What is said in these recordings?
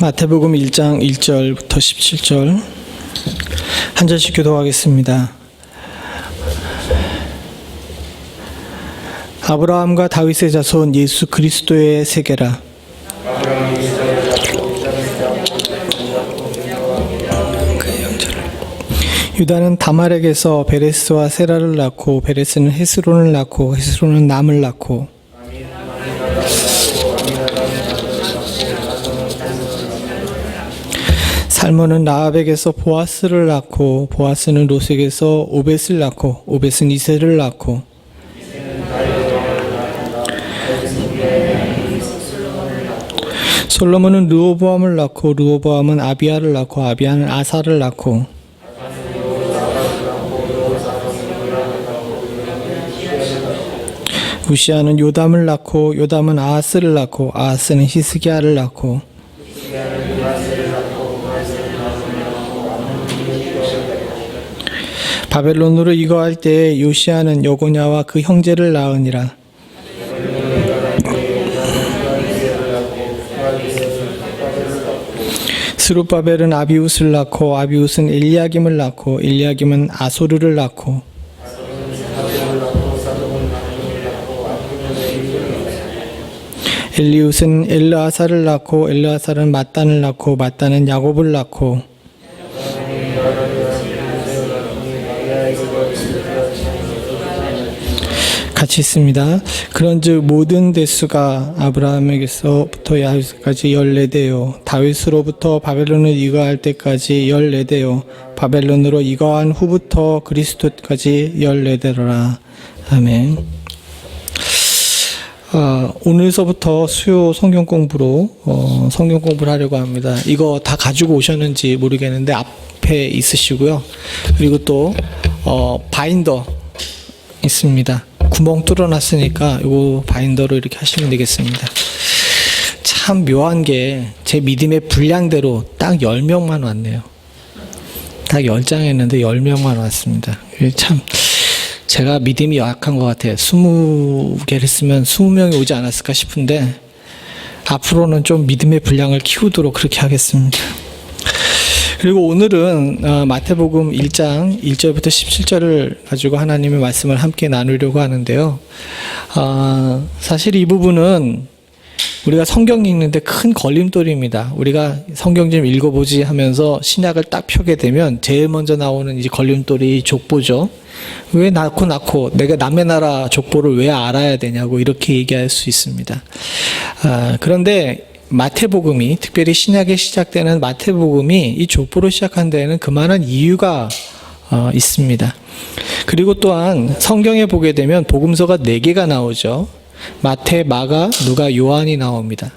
마태복음 1장 1절부터 17절 한 절씩 교독하겠습니다. 아브라함과 다윗의 자손 예수 그리스도의 세계라. 유다는 다말에게서 베레스와 세라를 낳고 베레스는 헤스론을 낳고 헤스론은 남을 낳고 살몬은 라합에게서 보아스를 낳고 보아스는 롯에게서 오벳을 낳고 오벳은 이새를 낳고 솔로몬은 르호보암을 낳고 르호보암은 아비야를 낳고 아비야는 아사를 낳고 우시아는 요담을 낳고 요담은 아하스를 낳고 아하스는 히스기야를 낳고 바벨론으로 이거할 때에 요시아는 여고냐와 그 형제를 낳으니라. 스룹바벨은 아비웃을 낳고 아비웃은 엘리야김을 낳고 엘리야김은 아소르를 낳고 엘리웃은 엘르아사를 낳고 엘르아사는 mat단을 낳고 mat단은 야곱을 낳고 같이 있습니다. 그런즉 모든 대수가 아브라함에게서부터 야곱까지 14대요 다윗으로부터 바벨론을 이거할 때까지 14대요 바벨론으로 이거한 후부터 그리스도까지 14대로라. 아멘. 오늘서부터 수요 성경 공부로 성경 공부를 하려고 합니다. 이거 다 가지고 오셨는지 모르겠는데 앞에 있으시고요. 그리고 또 바인더 있습니다. 구멍 뚫어놨으니까 이거 바인더로 이렇게 하시면 되겠습니다. 참 묘한 게 제 믿음의 분량대로 딱 10명만 왔네요. 딱 10장 했는데 10명만 왔습니다. 참 제가 믿음이 약한 것 같아요. 20개를 쓰면 20명이 오지 않았을까 싶은데 앞으로는 좀 믿음의 분량을 키우도록 그렇게 하겠습니다. 그리고 오늘은 마태복음 1장 1절부터 17절을 가지고 하나님의 말씀을 함께 나누려고 하는데요. 사실 이 부분은 우리가 성경 읽는데 큰 걸림돌입니다. 우리가 성경 좀 읽어보지 하면서 신약을 딱 펴게 되면 제일 먼저 나오는 이 걸림돌이 족보죠. 왜 낳고 내가 남의 나라 족보를 왜 알아야 되냐고 이렇게 얘기할 수 있습니다. 그런데 마태복음이 특별히 신약에 시작되는 마태복음이 이 족보로 시작한 데에는 그만한 이유가 있습니다. 그리고 또한 성경에 보게 되면 복음서가 4개가 나오죠. 마태, 마가, 누가, 요한이 나옵니다.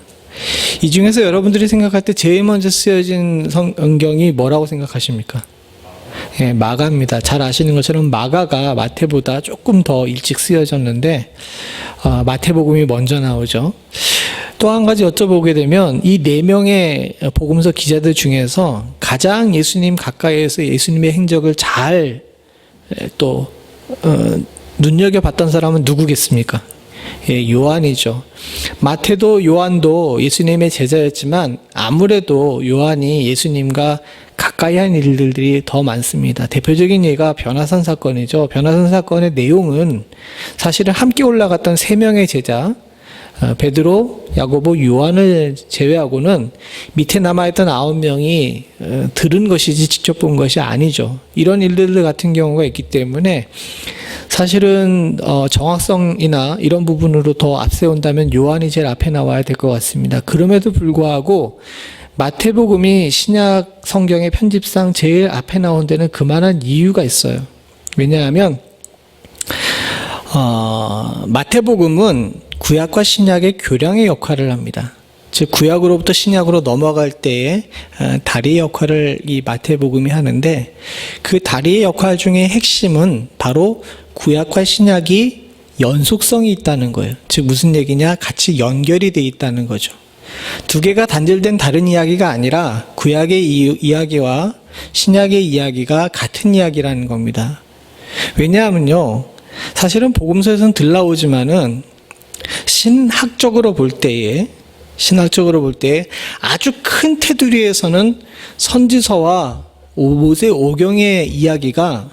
이 중에서 여러분들이 생각할 때 제일 먼저 쓰여진 성경이 뭐라고 생각하십니까? 예, 마가입니다. 잘 아시는 것처럼 마가가 마태보다 조금 더 일찍 쓰여졌는데 마태복음이 먼저 나오죠. 또 한 가지 여쭤보게 되면 이 4명의 복음서 기자들 중에서 가장 예수님 가까이에서 예수님의 행적을 잘 또 눈여겨봤던 사람은 누구겠습니까? 예, 요한이죠. 마태도 요한도 예수님의 제자였지만 아무래도 요한이 예수님과 가까이 한 일들이 더 많습니다. 대표적인 예가 변화산 사건이죠. 변화산 사건의 내용은 사실은 함께 올라갔던 3명의 제자 베드로, 야고보, 요한을 제외하고는 밑에 남아있던 9명이 들은 것이지 직접 본 것이 아니죠. 이런 일들 같은 경우가 있기 때문에 사실은 정확성이나 이런 부분으로 더 앞세운다면 요한이 제일 앞에 나와야 될 것 같습니다. 그럼에도 불구하고 마태복음이 신약 성경의 편집상 제일 앞에 나온 데는 그만한 이유가 있어요. 왜냐하면 마태복음은 구약과 신약의 교량의 역할을 합니다. 즉 구약으로부터 신약으로 넘어갈 때에 다리의 역할을 이 마태복음이 하는데 그 다리의 역할 중에 핵심은 바로 구약과 신약이 연속성이 있다는 거예요. 즉 무슨 얘기냐? 같이 연결이 돼 있다는 거죠. 두 개가 단절된 다른 이야기가 아니라 구약의 이야기와 신약의 이야기가 같은 이야기라는 겁니다. 왜냐하면요, 사실은 복음서에서는 들 나오지만은 신학적으로 볼 때에 신학적으로 볼 때 아주 큰 테두리에서는 선지서와 모세 오경의 이야기가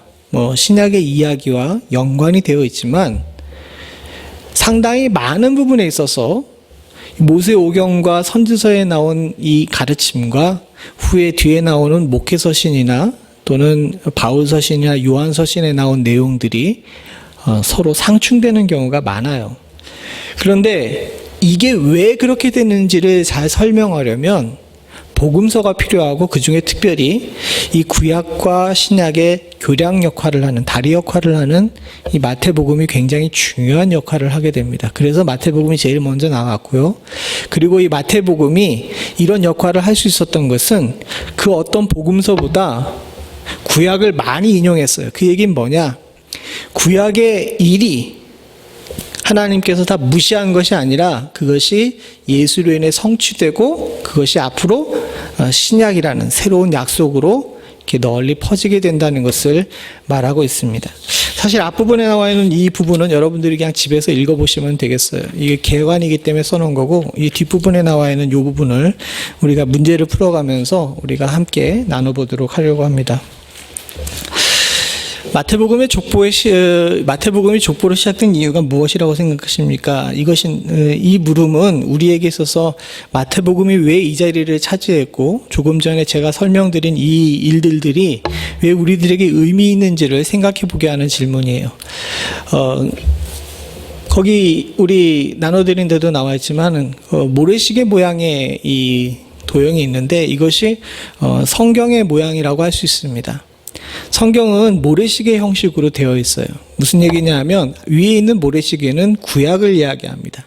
신약의 이야기와 연관이 되어 있지만 상당히 많은 부분에 있어서 모세 오경과 선지서에 나온 이 가르침과 후에 뒤에 나오는 목회서신이나 또는 바울서신이나 요한서신에 나온 내용들이 서로 상충되는 경우가 많아요. 그런데 이게 왜 그렇게 됐는지를 잘 설명하려면 복음서가 필요하고 그중에 특별히 이 구약과 신약의 교량 역할을 하는, 다리 역할을 하는 이 마태복음이 굉장히 중요한 역할을 하게 됩니다. 그래서 마태복음이 제일 먼저 나왔고요. 그리고 이 마태복음이 이런 역할을 할 수 있었던 것은 그 어떤 복음서보다 구약을 많이 인용했어요. 그 얘기는 뭐냐? 구약의 일이 하나님께서 다 무시한 것이 아니라 그것이 예수로 인해 성취되고 그것이 앞으로 신약이라는 새로운 약속으로 이렇게 널리 퍼지게 된다는 것을 말하고 있습니다. 사실 앞부분에 나와 있는 이 부분은 여러분들이 그냥 집에서 읽어보시면 되겠어요. 이게 개관이기 때문에 써놓은 거고 이 뒷부분에 나와 있는 이 부분을 우리가 문제를 풀어가면서 우리가 함께 나눠보도록 하려고 합니다. 마태복음이 족보로 시작된 이유가 무엇이라고 생각하십니까? 이 물음은 우리에게 있어서 마태복음이 왜 이 자리를 차지했고 조금 전에 제가 설명드린 이 일들이 왜 우리들에게 의미 있는지를 생각해 보게 하는 질문이에요. 거기 우리 나눠드린 데도 나와 있지만은 모래시계 모양의 이 도형이 있는데 이것이 성경의 모양이라고 할 수 있습니다. 성경은 모래시계 형식으로 되어 있어요. 무슨 얘기냐 하면 위에 있는 모래시계는 구약을 이야기합니다.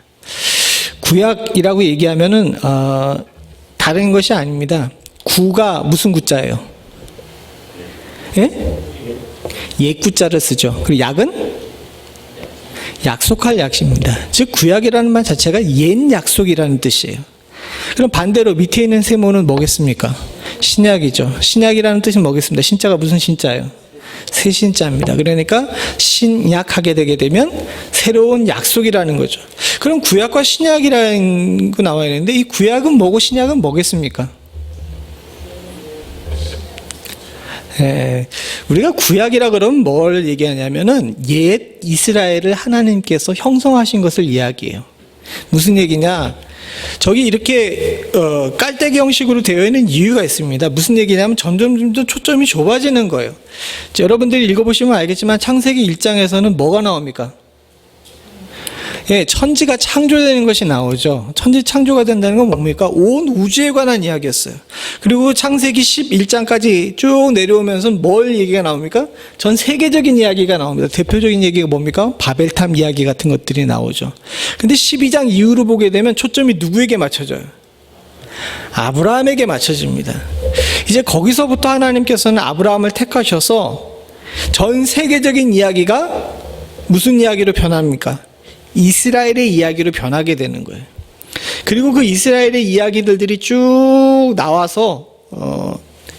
구약이라고 얘기하면은 다른 것이 아닙니다. 구가 무슨 구자예요? 예? 옛 구자를 쓰죠. 그리고 약은? 약속할 약입니다. 즉 구약이라는 말 자체가 옛 약속이라는 뜻이에요. 그럼 반대로 밑에 있는 세모는 뭐겠습니까? 신약이죠. 신약이라는 뜻은 뭐겠습니까? 신자가 무슨 신자예요? 새 신자입니다. 그러니까 신약하게 되게 되면 새로운 약속이라는 거죠. 그럼 구약과 신약이라는 거 나와 있는데 이 구약은 뭐고 신약은 뭐겠습니까? 우리가 구약이라 그러면 뭘 얘기하냐면은 옛 이스라엘을 하나님께서 형성하신 것을 이야기해요. 무슨 얘기냐? 저기 이렇게 깔때기 형식으로 되어 있는 이유가 있습니다. 무슨 얘기냐면 점점 초점이 좁아지는 거예요. 여러분들이 읽어보시면 알겠지만 창세기 1장에서는 뭐가 나옵니까? 예, 천지가 창조되는 것이 나오죠. 천지 창조가 된다는 건 뭡니까? 온 우주에 관한 이야기였어요. 그리고 창세기 11장까지 쭉 내려오면서 뭘 얘기가 나옵니까? 전 세계적인 이야기가 나옵니다. 대표적인 얘기가 뭡니까? 바벨탑 이야기 같은 것들이 나오죠. 근데 12장 이후로 보게 되면 초점이 누구에게 맞춰져요? 아브라함에게 맞춰집니다. 이제 거기서부터 하나님께서는 아브라함을 택하셔서 전 세계적인 이야기가 무슨 이야기로 변합니까? 이스라엘의 이야기로 변하게 되는 거예요. 그리고 그 이스라엘의 이야기들이 쭉 나와서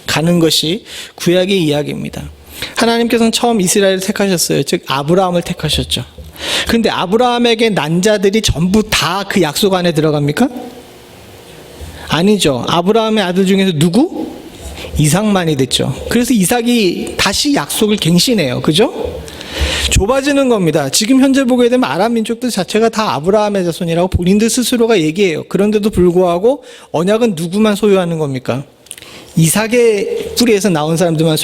가는 것이 구약의 이야기입니다. 하나님께서는 처음 이스라엘을 택하셨어요. 즉 아브라함을 택하셨죠. 그런데 아브라함에게 난 자들이 전부 다 그 약속 안에 들어갑니까? 아니죠. 아브라함의 아들 중에서 누구? 이삭만이 됐죠. 그래서 이삭이 다시 약속을 갱신해요. 그죠? 좁아지는 겁니다. 지금 현재 보게 되면 아람 민족들 자체가 다 아브라함의 자손이라고 본인들 스스로가 얘기해요. 그런데도 불구하고 언약은 누구만 소유하는 겁니까? 이삭의 뿌리에서 나온 사람들만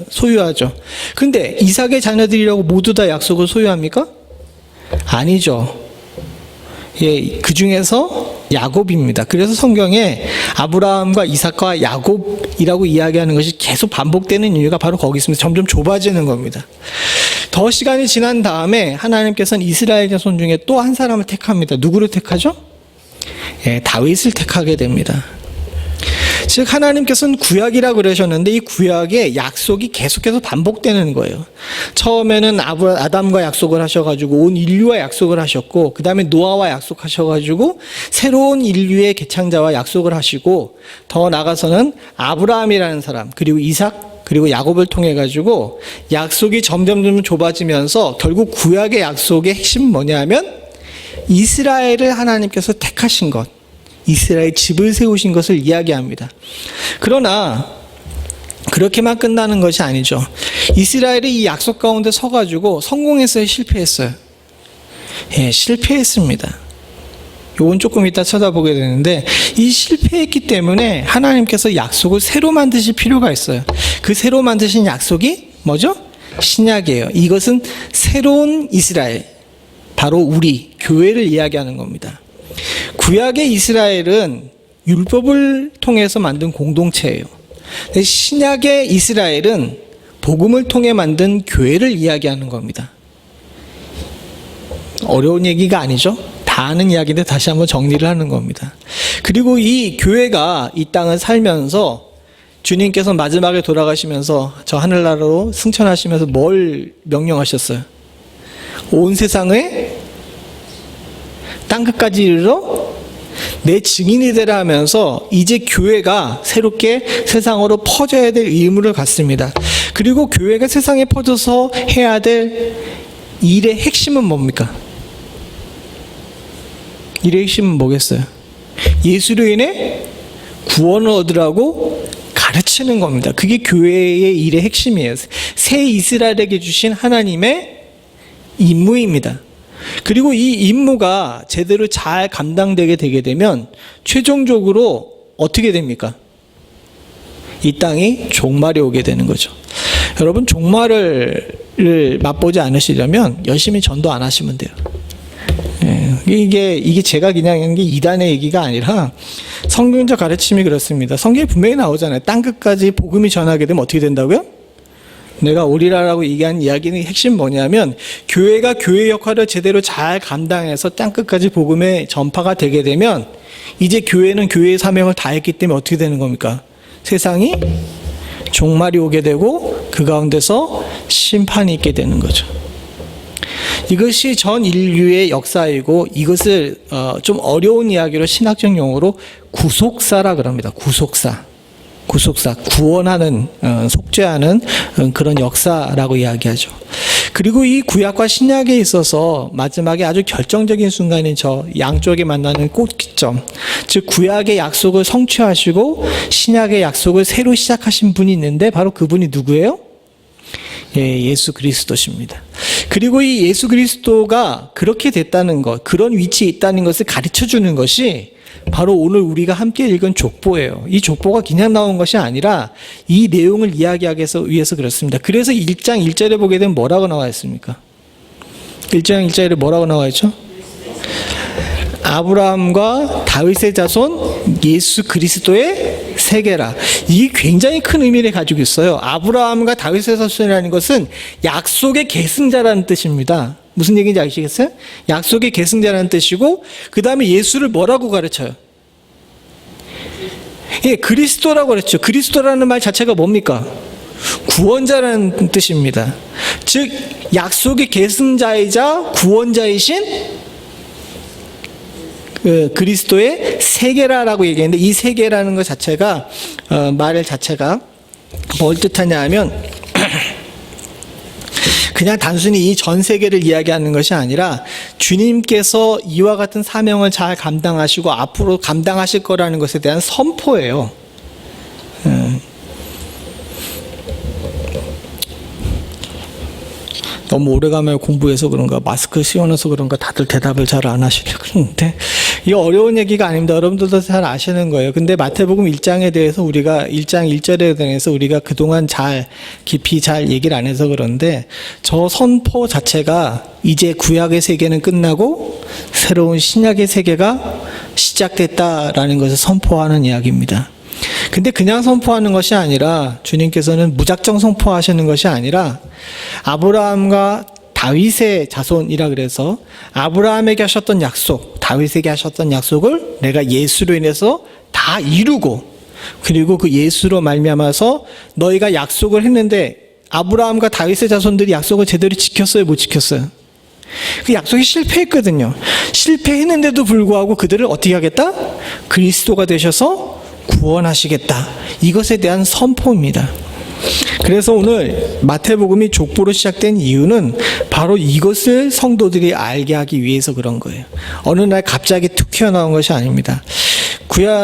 소유하죠. 근데 이삭의 자녀들이라고 모두 다 약속을 소유합니까? 아니죠. 예, 그 중에서 야곱입니다. 그래서 성경에 아브라함과 이삭과 야곱이라고 이야기하는 것이 계속 반복되는 이유가 바로 거기 있습니다. 점점 좁아지는 겁니다. 더 시간이 지난 다음에 하나님께서는 이스라엘 자손 중에 또 한 사람을 택합니다. 누구를 택하죠? 예, 다윗을 택하게 됩니다. 즉 하나님께서는 구약이라고 그러셨는데 이 구약의 약속이 계속해서 반복되는 거예요. 처음에는 아담과 약속을 하셔가지고 온 인류와 약속을 하셨고 그 다음에 노아와 약속하셔가지고 새로운 인류의 개창자와 약속을 하시고 더 나아가서는 아브라함이라는 사람 그리고 이삭 그리고 야곱을 통해 가지고 약속이 점점 좁아지면서 결국 구약의 약속의 핵심은 뭐냐면 이스라엘을 하나님께서 택하신 것 이스라엘 집을 세우신 것을 이야기합니다. 그러나 그렇게만 끝나는 것이 아니죠. 이스라엘이 이 약속 가운데 서가지고 성공했어요, 실패했어요? 예, 실패했습니다. 요건 조금 이따 쳐다보게 되는데, 이 실패했기 때문에 하나님께서 약속을 새로 만드실 필요가 있어요. 그 새로 만드신 약속이 뭐죠? 신약이에요. 이것은 새로운 이스라엘, 바로 우리 교회를 이야기하는 겁니다. 구약의 이스라엘은 율법을 통해서 만든 공동체예요. 신약의 이스라엘은 복음을 통해 만든 교회를 이야기하는 겁니다. 어려운 얘기가 아니죠? 다 아는 이야기인데 다시 한번 정리를 하는 겁니다. 그리고 이 교회가 이 땅을 살면서 주님께서 마지막에 돌아가시면서 저 하늘나라로 승천하시면서 뭘 명령하셨어요? 온 세상에 땅끝까지 이르러 내 증인이 되라 하면서 이제 교회가 새롭게 세상으로 퍼져야 될 의무를 갖습니다. 그리고 교회가 세상에 퍼져서 해야 될 일의 핵심은 뭡니까? 일의 핵심은 뭐겠어요? 예수로 인해 구원을 얻으라고 가르치는 겁니다. 그게 교회의 일의 핵심이에요. 새 이스라엘에게 주신 하나님의 임무입니다. 그리고 이 임무가 제대로 잘 감당되게 되게 되면 최종적으로 어떻게 됩니까? 이 땅이 종말이 오게 되는 거죠. 여러분, 종말을 맛보지 않으시려면 열심히 전도 안 하시면 돼요. 이게 제가 그냥 하는 게 이단의 얘기가 아니라 성경적 가르침이 그렇습니다. 성경에 분명히 나오잖아요. 땅끝까지 복음이 전하게 되면 어떻게 된다고요? 내가 오리라라고 얘기한 이야기는 핵심 뭐냐면, 교회가 교회 역할을 제대로 잘 감당해서 땅끝까지 복음의 전파가 되게 되면 이제 교회는 교회의 사명을 다했기 때문에 어떻게 되는 겁니까? 세상이 종말이 오게 되고 그 가운데서 심판이 있게 되는 거죠. 이것이 전 인류의 역사이고, 이것을 좀 어려운 이야기로 신학적 용어로 구속사라 그럽니다. 구속사, 구원하는, 속죄하는 그런 역사라고 이야기하죠. 그리고 이 구약과 신약에 있어서 마지막에 아주 결정적인 순간인 저 양쪽에 만나는 꽃기점, 즉 구약의 약속을 성취하시고 신약의 약속을 새로 시작하신 분이 있는데 바로 그분이 누구예요? 예, 예수 그리스도십니다. 그리고 이 예수 그리스도가 그렇게 됐다는 것, 그런 위치에 있다는 것을 가르쳐 주는 것이 바로 오늘 우리가 함께 읽은 족보예요. 이 족보가 그냥 나온 것이 아니라 이 내용을 이야기하기 위해서 그렇습니다. 그래서 1장 1절에 보게 되면 뭐라고 나와 있습니까? 1장 1절에 뭐라고 나와 있죠? 아브라함과 다윗의 자손 예수 그리스도의 세계라. 이게 굉장히 큰 의미를 가지고 있어요. 아브라함과 다윗의 자손이라는 것은 약속의 계승자라는 뜻입니다. 무슨 얘기인지 아시겠어요? 약속의 계승자라는 뜻이고, 그 다음에 예수를 뭐라고 가르쳐요? 예, 그리스도라고 가르쳐요. 그리스도라는 말 자체가 뭡니까? 구원자라는 뜻입니다. 즉 약속의 계승자이자 구원자이신 그리스도의 세계라라고 얘기했는데, 이 세계라는 것 자체가 말 자체가 뭘 뜻하냐 하면 그냥 단순히 이 전 세계를 이야기하는 것이 아니라 주님께서 이와 같은 사명을 잘 감당하시고 앞으로 감당하실 거라는 것에 대한 선포예요. 너무 오래간만에 공부해서 그런가, 마스크 씌워놔서 그런가 다들 대답을 잘 안 하시려고 그러는데, 이게 어려운 얘기가 아닙니다. 여러분들도 잘 아시는 거예요. 근데 마태복음 1장에 대해서 우리가 1장 1절에 대해서 우리가 그동안 깊이 잘 얘기를 안 해서 그런데, 저 선포 자체가 이제 구약의 세계는 끝나고 새로운 신약의 세계가 시작됐다라는 것을 선포하는 이야기입니다. 근데 그냥 선포하는 것이 아니라, 주님께서는 무작정 선포하시는 것이 아니라 아브라함과 다윗의 자손이라 그래서 아브라함에게 하셨던 약속, 다윗에게 하셨던 약속을 내가 예수로 인해서 다 이루고, 그리고 그 예수로 말미암아서 너희가 약속을 했는데 아브라함과 다윗의 자손들이 약속을 제대로 지켰어요, 못 지켰어요? 그 약속이 실패했거든요. 실패했는데도 불구하고 그들을 어떻게 하겠다? 그리스도가 되셔서 구원하시겠다. 이것에 대한 선포입니다. 그래서 오늘 마태복음이 족보로 시작된 이유는 바로 이것을 성도들이 알게 하기 위해서 그런 거예요. 어느 날 갑자기 툭 튀어나온 것이 아닙니다.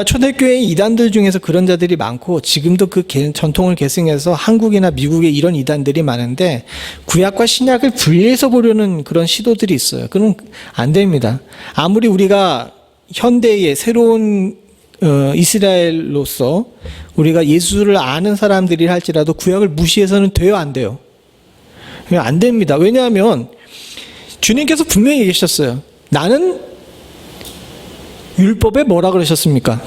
초대교회 이단들 중에서 그런 자들이 많고 지금도 그 전통을 계승해서 한국이나 미국에 이런 이단들이 많은데 구약과 신약을 분리해서 보려는 그런 시도들이 있어요. 그건 안 됩니다. 아무리 우리가 현대의 새로운 이스라엘로서 우리가 예수를 아는 사람들이 할지라도 구약을 무시해서는 돼요, 안 돼요? 안 됩니다. 왜냐하면 주님께서 분명히 얘기하셨어요. 나는 율법에 뭐라 그러셨습니까?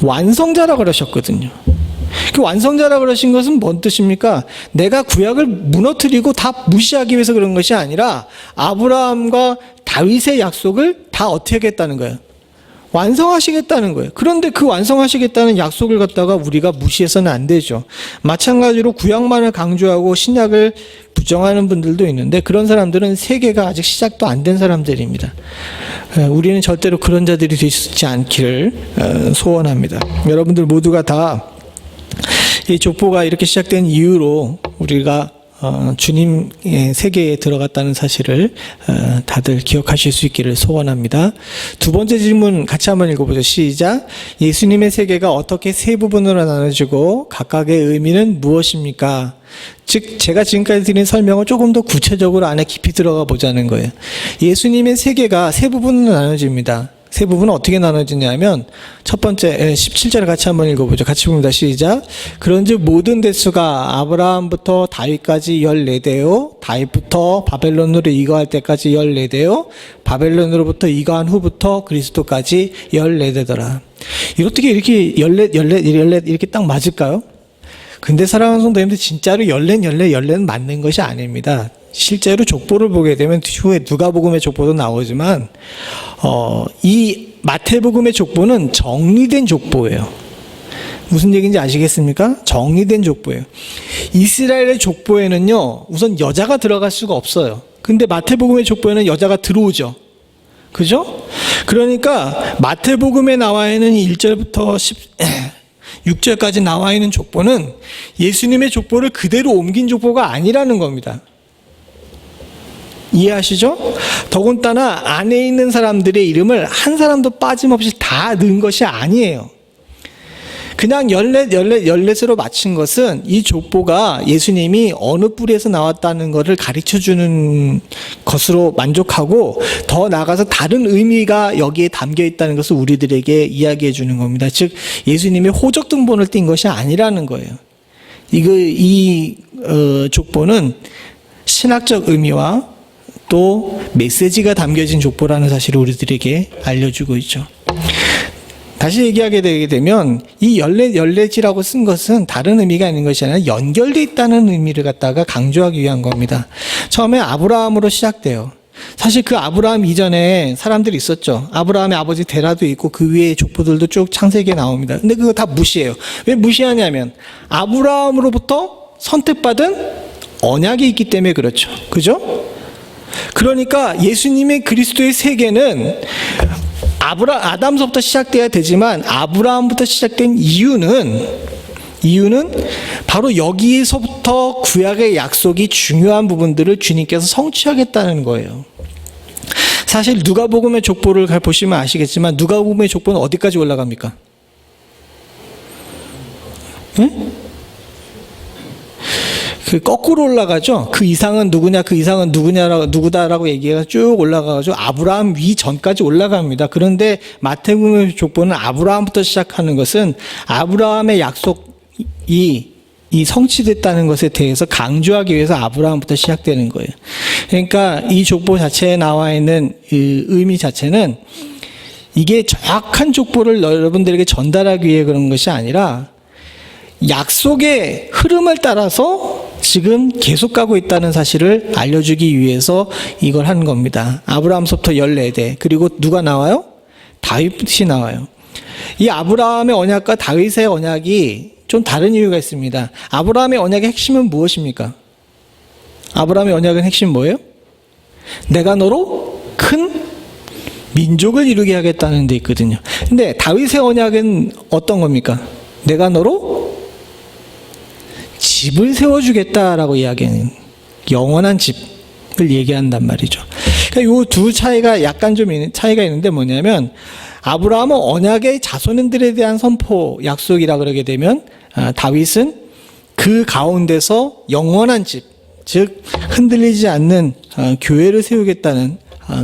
완성자라 그러셨거든요. 그 완성자라 그러신 것은 뭔 뜻입니까? 내가 구약을 무너뜨리고 다 무시하기 위해서 그런 것이 아니라 아브라함과 다윗의 약속을 다 어떻게 하겠다는 거예요? 완성하시겠다는 거예요. 그런데 그 완성하시겠다는 약속을 갖다가 우리가 무시해서는 안 되죠. 마찬가지로 구약만을 강조하고 신약을 부정하는 분들도 있는데 그런 사람들은 세계가 아직 시작도 안 된 사람들입니다. 우리는 절대로 그런 자들이 되지 않기를 소원합니다. 여러분들 모두가 다 이 족보가 이렇게 시작된 이유로 우리가 주님의 세계에 들어갔다는 사실을 다들 기억하실 수 있기를 소원합니다. 두 번째 질문 같이 한번 읽어보죠. 시작. 예수님의 세계가 어떻게 세 부분으로 나눠지고 각각의 의미는 무엇입니까? 즉 제가 지금까지 드린 설명을 조금 더 구체적으로 안에 깊이 들어가 보자는 거예요. 예수님의 세계가 세 부분으로 나눠집니다. 세 부분은 어떻게 나눠지냐면 첫 번째 17절을 같이 한번 읽어보죠. 같이 봅니다. 시작. 그런즉 모든 대수가 아브라함부터 다윗까지 14대요 다윗부터 바벨론으로 이거할 때까지 14대요 바벨론으로부터 이거한 후부터 그리스도까지 14대더라. 어떻게 이렇게 14 이렇게 딱 맞을까요? 근데 사랑하는 성도님들 진짜로 14는 맞는 것이 아닙니다. 실제로 족보를 보게 되면 후에 누가복음의 족보도 나오지만 이 마태복음의 족보는 정리된 족보예요. 무슨 얘기인지 아시겠습니까? 정리된 족보예요. 이스라엘의 족보에는요 우선 여자가 들어갈 수가 없어요. 근데 마태복음의 족보에는 여자가 들어오죠. 그죠? 그러니까 마태복음에 나와 있는 1절부터 6절까지 나와 있는 족보는 예수님의 족보를 그대로 옮긴 족보가 아니라는 겁니다. 이해하시죠? 더군다나 안에 있는 사람들의 이름을 한 사람도 빠짐없이 다 넣은 것이 아니에요. 그냥 14으로 맞춘 것은 이 족보가 예수님이 어느 뿌리에서 나왔다는 것을 가르쳐주는 것으로 만족하고 더 나아가서 다른 의미가 여기에 담겨 있다는 것을 우리들에게 이야기해 주는 겁니다. 즉 예수님이 호적 등본을 띈 것이 아니라는 거예요. 이 족보는 신학적 의미와 또 메시지가 담겨진 족보라는 사실을 우리들에게 알려주고 있죠. 다시 얘기하게 되게 되면 이 열례지라고 쓴 것은 다른 의미가 있는 것이 아니라 연결되어 있다는 의미를 갖다가 강조하기 위한 겁니다. 처음에 아브라함으로 시작돼요. 사실 그 아브라함 이전에 사람들이 있었죠. 아브라함의 아버지 데라도 있고 그 위에 족보들도 쭉 창세기에 나옵니다. 근데 그거 다 무시해요. 왜 무시하냐면 아브라함으로부터 선택받은 언약이 있기 때문에 그렇죠. 그죠? 그러니까 예수님의 그리스도의 세계는 아담서부터 시작돼야 되지만 아브라함부터 시작된 이유는 바로 여기에서부터 구약의 약속이 중요한 부분들을 주님께서 성취하겠다는 거예요. 사실 누가복음의 족보를 보시면 아시겠지만 누가복음의 족보는 어디까지 올라갑니까? 네? 그 거꾸로 올라가죠. 그 이상은 누구냐, 그 이상은 누구다라고 얘기가 쭉 올라가가지고 아브라함 위 전까지 올라갑니다. 그런데 마태복음의 족보는 아브라함부터 시작하는 것은 아브라함의 약속이 성취됐다는 것에 대해서 강조하기 위해서 아브라함부터 시작되는 거예요. 그러니까 이 족보 자체에 나와 있는 의미 자체는 이게 정확한 족보를 여러분들에게 전달하기 위해 그런 것이 아니라 약속의 흐름을 따라서 지금 계속 가고 있다는 사실을 알려주기 위해서 이걸 한 겁니다. 아브라함서부터 14대 그리고 누가 나와요? 다윗이 나와요. 이 아브라함의 언약과 다윗의 언약이 좀 다른 이유가 있습니다. 아브라함의 언약의 핵심은 무엇입니까? 아브라함의 언약의 핵심 뭐예요? 내가 너로 큰 민족을 이루게 하겠다는 데 있거든요. 근데 다윗의 언약은 어떤 겁니까? 내가 너로 집을 세워주겠다라고 이야기하는 영원한 집을 얘기한단 말이죠. 그러니까 이 두 차이가 약간 좀 차이가 있는데 뭐냐면 아브라함은 언약의 자손들에 대한 선포 약속이라 그러게 되면 다윗은 그 가운데서 영원한 집, 즉 흔들리지 않는 교회를 세우겠다는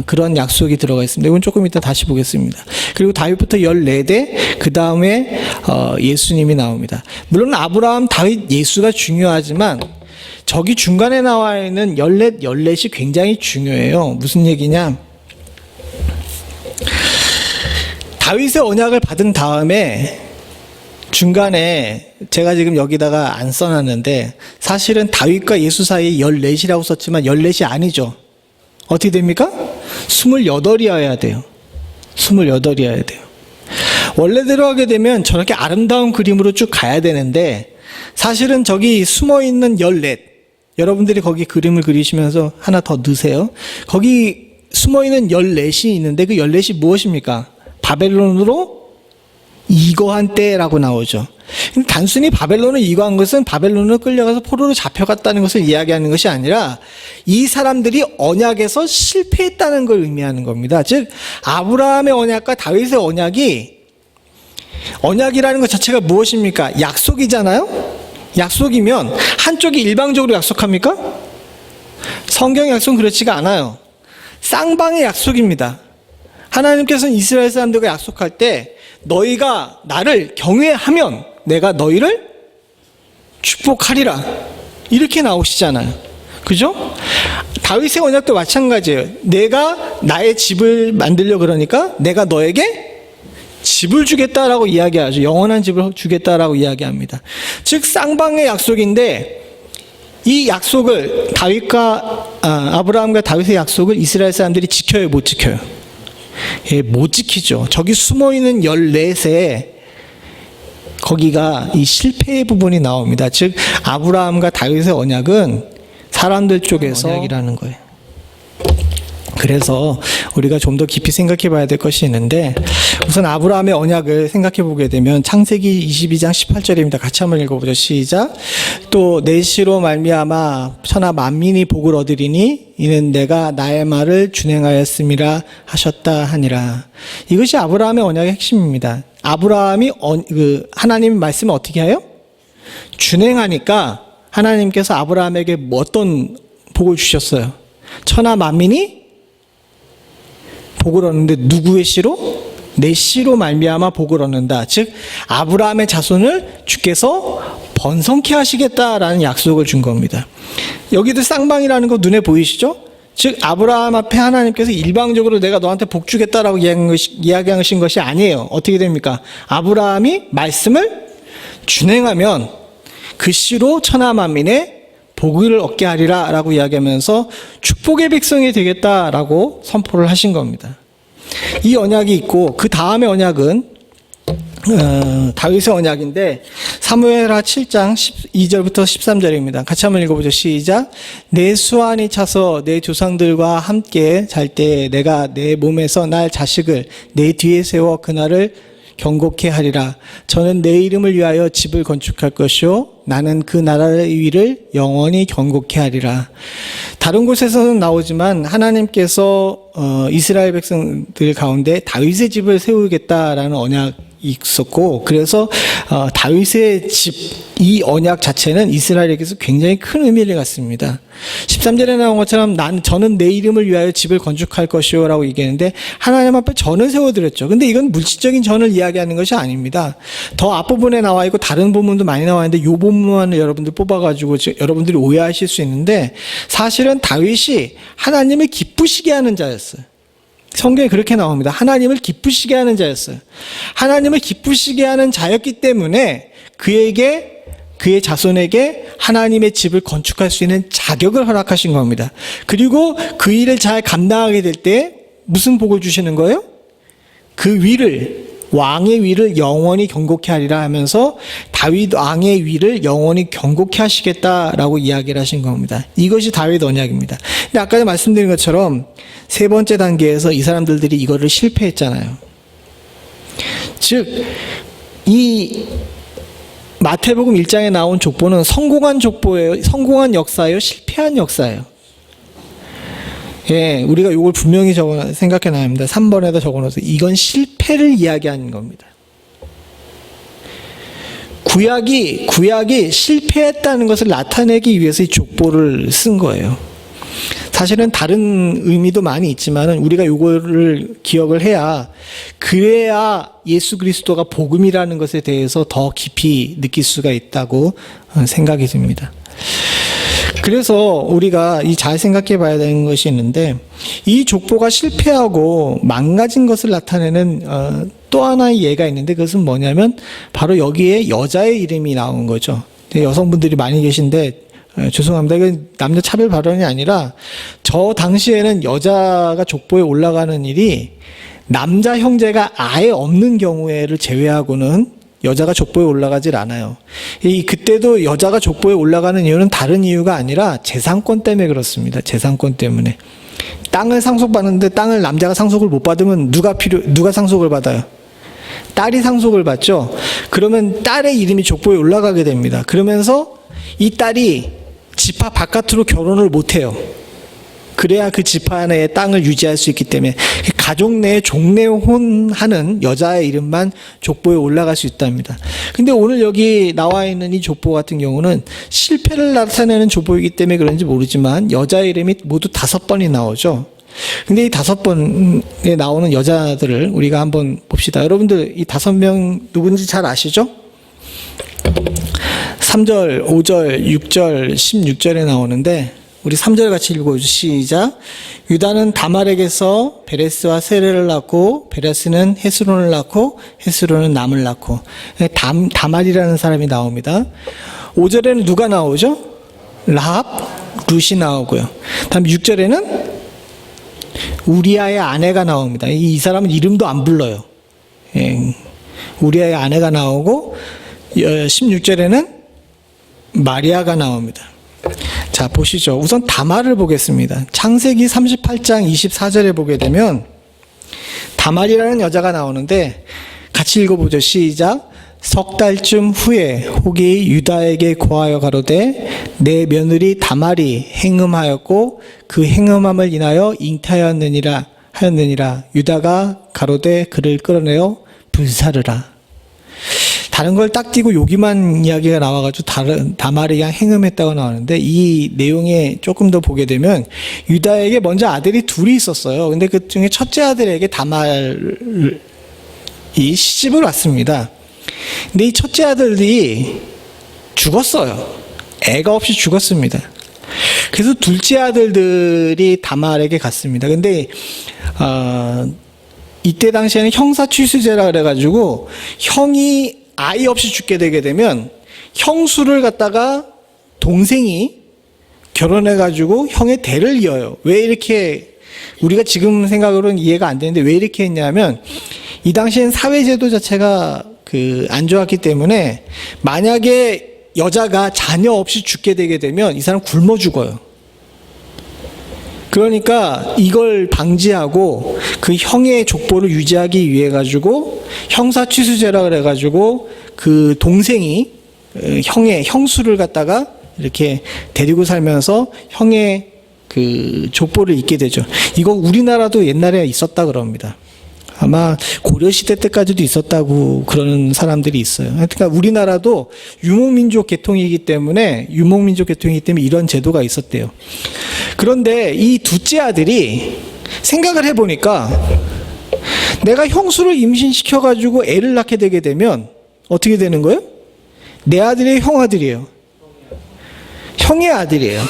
그런 약속이 들어가 있습니다. 이건 조금 이따 다시 보겠습니다. 그리고 다윗부터 14대, 그 다음에 예수님이 나옵니다. 물론 아브라함, 다윗, 예수가 중요하지만 저기 중간에 나와 있는 14이 굉장히 중요해요. 무슨 얘기냐? 다윗의 언약을 받은 다음에 중간에 제가 지금 여기다가 안 써놨는데 사실은 다윗과 예수 사이에 14이라고 썼지만 14이 아니죠. 어떻게 됩니까? 28이어야 돼요. 28이어야 돼요. 원래대로 하게 되면 저렇게 아름다운 그림으로 쭉 가야 되는데 사실은 저기 숨어있는 14, 여러분들이 거기 그림을 그리시면서 하나 더 넣으세요. 거기 숨어있는 14이 있는데 그 14이 무엇입니까? 바벨론으로 이거한 때라고 나오죠. 단순히 바벨론을 이거한 것은 바벨론으로 끌려가서 포로로 잡혀갔다는 것을 이야기하는 것이 아니라 이 사람들이 언약에서 실패했다는 걸 의미하는 겁니다. 즉 아브라함의 언약과 다윗의 언약이라는 것 자체가 무엇입니까? 약속이잖아요. 약속이면 한쪽이 일방적으로 약속합니까? 성경 약속은 그렇지가 않아요. 쌍방의 약속입니다. 하나님께서는 이스라엘 사람들과 약속할 때 너희가 나를 경외하면 내가 너희를 축복하리라 이렇게 나오시잖아요. 그죠? 다윗의 언약도 마찬가지예요. 내가 나의 집을 만들려 그러니까 내가 너에게 집을 주겠다라고 이야기하죠. 영원한 집을 주겠다라고 이야기합니다. 즉 쌍방의 약속인데 이 약속을 아브라함과 다윗의 약속을 이스라엘 사람들이 지켜요, 못 지켜요? 예, 못 지키죠. 저기 숨어있는 14세 거기가 이 실패의 부분이 나옵니다. 즉 아브라함과 다윗의 언약은 사람들 쪽에서 언약이라는 거예요. 그래서 우리가 좀 더 깊이 생각해 봐야 될 것이 있는데 우선 아브라함의 언약을 생각해 보게 되면 창세기 22장 18절입니다. 같이 한번 읽어보죠. 시작. 또 내 씨로 말미암아 천하 만민이 복을 얻으리니 이는 내가 나의 말을 준행하였음이라 하셨다 하니라. 이것이 아브라함의 언약의 핵심입니다. 아브라함이 하나님 말씀을 어떻게 해요? 준행하니까 하나님께서 아브라함에게 어떤 복을 주셨어요? 천하 만민이 복을 얻는데 누구의 씨로? 내 씨로 말미암아 복을 얻는다. 즉 아브라함의 자손을 주께서 번성케 하시겠다라는 약속을 준 겁니다. 여기도 쌍방이라는 거 눈에 보이시죠? 즉 아브라함 앞에 하나님께서 일방적으로 내가 너한테 복 주겠다라고 이야기하신 것이 아니에요. 어떻게 됩니까? 아브라함이 말씀을 준행하면 그 씨로 천하 만민의 복을 얻게 하리라 라고 이야기하면서 축복의 백성이 되겠다라고 선포를 하신 겁니다. 이 언약이 있고 그 다음의 언약은 다윗의 언약인데 사무엘하 7장 12절부터 13절입니다. 같이 한번 읽어보죠. 시작. 내 수완이 차서 내 조상들과 함께 잘 때 내가 내 몸에서 날 자식을 내 뒤에 세워 그날을 경고케 하리라. 저는 내 이름을 위하여 집을 건축할 것이요 나는 그 나라의 위를 영원히 경고케 하리라. 다른 곳에서는 나오지만 하나님께서 이스라엘 백성들 가운데 다윗의 집을 세우겠다라는 언약이 있었고 그래서 다윗의 집 이 언약 자체는 이스라엘에게서 굉장히 큰 의미를 갖습니다. 13절에 나온 것처럼 저는 내 이름을 위하여 집을 건축할 것이요 라고 얘기했는데 하나님 앞에 전을 세워드렸죠. 근데 이건 물질적인 전을 이야기하는 것이 아닙니다. 더 앞부분에 나와 있고 다른 본문도 많이 나와 있는데 이 본문을 여러분들 뽑아가지고 여러분들이 오해하실 수 있는데 사실은 다윗이 하나님을 기쁘시게 하는 자였어요. 성경에 그렇게 나옵니다. 하나님을 기쁘시게 하는 자였어요. 하나님을 기쁘시게 하는 자였기 때문에 그의 자손에게 하나님의 집을 건축할 수 있는 자격을 허락하신 겁니다. 그리고 그 일을 잘 감당하게 될 때 무슨 복을 주시는 거예요? 그 위를 왕의 위를 영원히 경고케 하리라 하면서 다윗 왕의 위를 영원히 경고케 하시겠다라고 이야기를 하신 겁니다. 이것이 다윗 언약입니다. 근데 아까 말씀드린 것처럼 세 번째 단계에서 이 사람들이 이거를 실패했잖아요. 즉 이 마태복음 1장에 나온 족보는 성공한 족보예요. 성공한 역사예요. 실패한 역사예요. 예, 우리가 이걸 분명히 생각해 놔야 합니다. 3번에다 적어놓아서 이건 실패를 이야기하는 겁니다. 구약이 실패했다는 것을 나타내기 위해서 이 족보를 쓴 거예요. 사실은 다른 의미도 많이 있지만 우리가 이거를 기억을 해야, 그래야 예수 그리스도가 복음이라는 것에 대해서 더 깊이 느낄 수가 있다고 생각이 듭니다. 그래서 우리가 잘 생각해 봐야 되는 것이 있는데, 이 족보가 실패하고 망가진 것을 나타내는 또 하나의 예가 있는데, 그것은 뭐냐면 바로 여기에 여자의 이름이 나온 거죠. 여성분들이 많이 계신데 죄송합니다. 이건 남녀 차별 발언이 아니라, 저 당시에는 여자가 족보에 올라가는 일이 남자 형제가 아예 없는 경우에를 제외하고는 여자가 족보에 올라가질 않아요. 그때도 여자가 족보에 올라가는 이유는 다른 이유가 아니라 재산권 때문에 그렇습니다. 재산권 때문에. 땅을 상속받는데 땅을 남자가 상속을 못 받으면 누가 상속을 받아요? 딸이 상속을 받죠. 그러면 딸의 이름이 족보에 올라가게 됩니다. 그러면서 이 딸이 지파 바깥으로 결혼을 못 해요. 그래야 그 지파 내의 땅을 유지할 수 있기 때문에 가족 내에 종례혼하는 여자의 이름만 족보에 올라갈 수 있답니다. 근데 오늘 여기 나와 있는 이 족보 같은 경우는 실패를 나타내는 족보이기 때문에 그런지 모르지만 여자의 이름이 모두 5번이 나오죠. 근데 이 5번에 나오는 여자들을 우리가 한번 봅시다. 여러분들 이 5명 누군지 잘 아시죠? 3절, 5절, 6절, 16절에 나오는데, 우리 3절 같이 읽어주시죠. 시작. 유다는 다말에게서 베레스와 세레를 낳고, 베레스는 헤스론을 낳고, 헤스론은 남을 낳고. 다말이라는 사람이 나옵니다. 5절에는 누가 나오죠? 라합, 룻이 나오고요. 다음 6절에는 우리아의 아내가 나옵니다. 이 사람은 이름도 안 불러요. 우리아의 아내가 나오고, 16절에는 마리아가 나옵니다. 자, 보시죠. 우선 다말을 보겠습니다. 창세기 38장 24절에 보게 되면 다말이라는 여자가 나오는데, 같이 읽어보죠. 시작. 석 달쯤 후에 혹이 유다에게 고하여 가로되 내 며느리 다말이 행음하였고 그 행음함을 인하여 잉태하였느니라 하였느니라. 유다가 가로되 그를 끌어내어 불사르라. 다른 걸 딱 띄고 여기만 이야기가 나와가지고 다말이 그냥 행음했다고 나오는데, 이 내용에 조금 더 보게 되면 유다에게 먼저 아들이 둘이 있었어요. 근데 그 중에 첫째 아들에게 다말이 시집을 왔습니다. 근데 이 첫째 아들이 죽었어요. 애가 없이 죽었습니다. 그래서 둘째 아들들이 다말에게 갔습니다. 근데 이때 당시에는 형사취수제라 그래가지고 형이 아이 없이 죽게 되게 되면 형수를 갖다가 동생이 결혼해가지고 형의 대를 이어요. 왜 이렇게, 우리가 지금 생각으로는 이해가 안 되는데 왜 이렇게 했냐면, 이 당시엔 사회제도 자체가 안 좋았기 때문에 만약에 여자가 자녀 없이 죽게 되게 되면 이 사람 굶어 죽어요. 그러니까 이걸 방지하고 그 형의 족보를 유지하기 위해 가지고 형사취수제라 그래 가지고 그 동생이 형의 형수를 갖다가 이렇게 데리고 살면서 형의 그 족보를 잇게 되죠. 이거 우리나라도 옛날에 있었다 그럽니다. 아마 고려시대 때까지도 있었다고 그러는 사람들이 있어요. 그러니까 우리나라도 유목민족 계통이기 때문에 이런 제도가 있었대요. 그런데 이 둘째 아들이 생각을 해보니까 내가 형수를 임신시켜가지고 애를 낳게 되게 되면 어떻게 되는 거예요? 내 아들이 형아들이에요. 형의 아들이에요.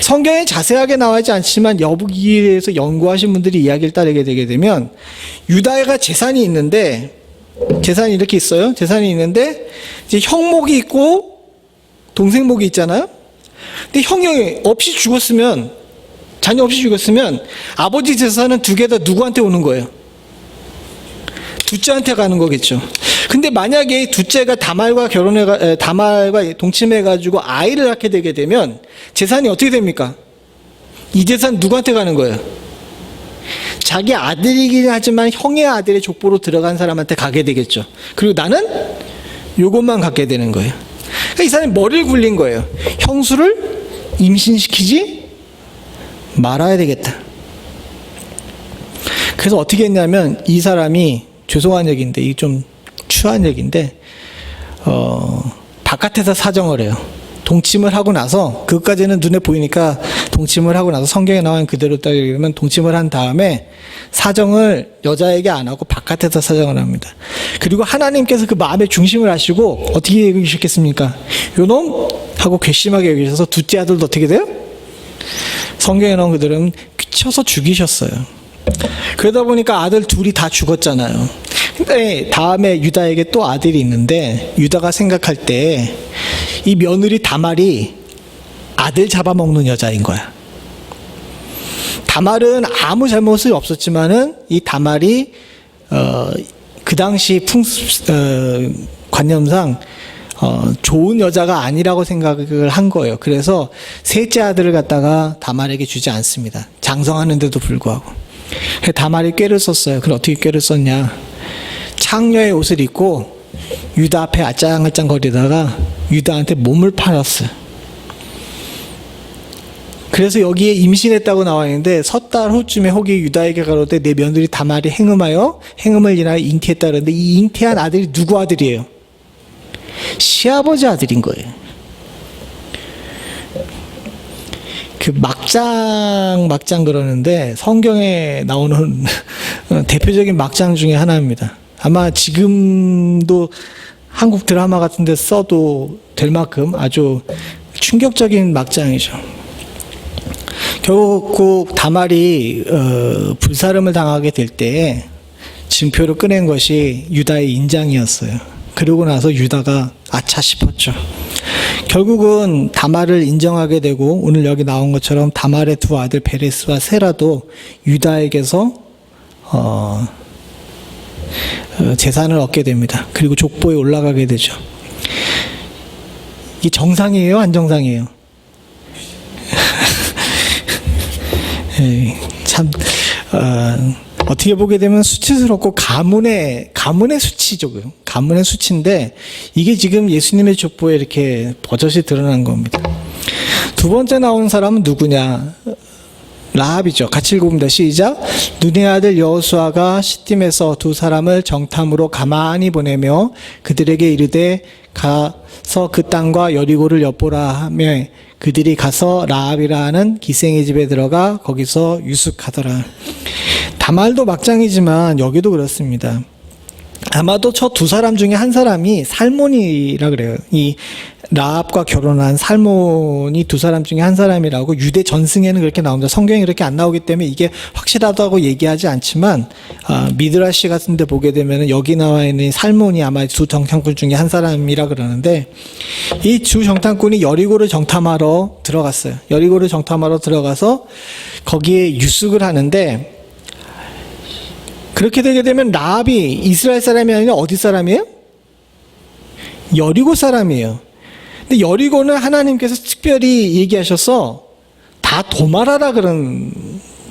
성경에 자세하게 나와 있지 않지만 여기에 대해서 연구하신 분들이 이야기를 따르게 되게 되면 유다가 재산이 있는데, 재산이 이렇게 있어요. 재산이 있는데 이제 형목이 있고 동생목이 있잖아요. 근데 형이 없이 죽었으면, 자녀 없이 죽었으면 아버지 재산은 두 개 다 누구한테 오는 거예요? 둘째한테 가는 거겠죠. 근데 만약에 둘째가 다말과 동침해가지고 아이를 낳게 되게 되면 재산이 어떻게 됩니까? 이 재산 누구한테 가는 거예요? 자기 아들이긴 하지만 형의 아들의 족보로 들어간 사람한테 가게 되겠죠. 그리고 나는 요것만 갖게 되는 거예요. 그러니까 이 사람이 머리를 굴린 거예요. 형수를 임신시키지 말아야 되겠다. 그래서 어떻게 했냐면 이 사람이, 죄송한 얘기인데 이게 좀 추한 얘기인데 바깥에서 사정을 해요. 동침을 하고 나서, 그것까지는 눈에 보이니까 동침을 하고 나서 성경에 나온 그대로 따르면 동침을 한 다음에 사정을 여자에게 안 하고 바깥에서 사정을 합니다. 그리고 하나님께서 그 마음의 중심을 아시고 어떻게 여기셨겠습니까? 요놈 하고 괘씸하게 여기셔서 둘째 아들도 어떻게 돼요? 성경에 나온 그대로는 쳐서 죽이셨어요. 그러다 보니까 아들 둘이 다 죽었잖아요. 근데 다음에 유다에게 또 아들이 있는데, 유다가 생각할 때 이 며느리 다말이 아들 잡아먹는 여자인 거야. 다말은 아무 잘못이 없었지만은 이 다말이 그 당시 관념상 좋은 여자가 아니라고 생각을 한 거예요. 그래서 셋째 아들을 갖다가 다말에게 주지 않습니다. 장성하는데도 불구하고. 다말이 꾀를 썼어요. 그럼 어떻게 꾀를 썼냐? 창녀의 옷을 입고 유다 앞에 아짱아짱 거리다가 유다한테 몸을 팔았어요. 그래서 여기에 임신했다고 나와 있는데, 섣달 후쯤에 혹이 유다에게 가로되 내 며느리 다말이 행음을 인하여 잉태했다 그러는데, 이 잉태한 아들이 누구 아들이에요? 시아버지 아들인 거예요. 그 막장 그러는데 성경에 나오는 대표적인 막장 중에 하나입니다. 아마 지금도 한국 드라마 같은 데 써도 될 만큼 아주 충격적인 막장이죠. 결국 다말이 불사름을 당하게 될 때에 증표를 꺼낸 것이 유다의 인장이었어요. 그러고 나서 유다가 아차 싶었죠. 결국은 다말을 인정하게 되고, 오늘 여기 나온 것처럼 다말의 두 아들 베레스와 세라도 유다에게서 재산을 얻게 됩니다. 그리고 족보에 올라가게 되죠. 이게 정상이에요? 안 정상이에요? 참 어떻게 보게 되면 수치스럽고 가문의 수치죠. 가문의 수치인데, 이게 지금 예수님의 족보에 이렇게 버젓이 드러난 겁니다. 두 번째 나온 사람은 누구냐? 라합이죠. 같이 읽어봅니다. 시작. 눈의 아들 여호수아가 시딤에서 두 사람을 정탐으로 가만히 보내며 그들에게 이르되 가서 그 땅과 여리고를 엿보라 하며, 그들이 가서 라합이라 하는 기생의 집에 들어가 거기서 유숙하더라. 다말도 막장이지만 여기도 그렇습니다. 아마도 저 두 사람 중에 한 사람이 살몬이라 그래요. 이 라합과 결혼한 살몬이 두 사람 중에 한 사람이라고 유대 전승에는 그렇게 나옵니다. 성경에 그렇게 안 나오기 때문에 이게 확실하다고 얘기하지 않지만, 미드라시 같은 데 보게 되면 여기 나와 있는 살몬이 아마 두 정탐꾼 중에 한 사람이라 그러는데, 이 두 정탐꾼이 여리고를 정탐하러 들어갔어요. 여리고를 정탐하러 들어가서 거기에 유숙을 하는데, 그렇게 되게 되면 라합이 이스라엘 사람이 아니라 어디 사람이에요? 여리고 사람이에요. 근데 여리고는 하나님께서 특별히 얘기하셔서 다 도말하라 그런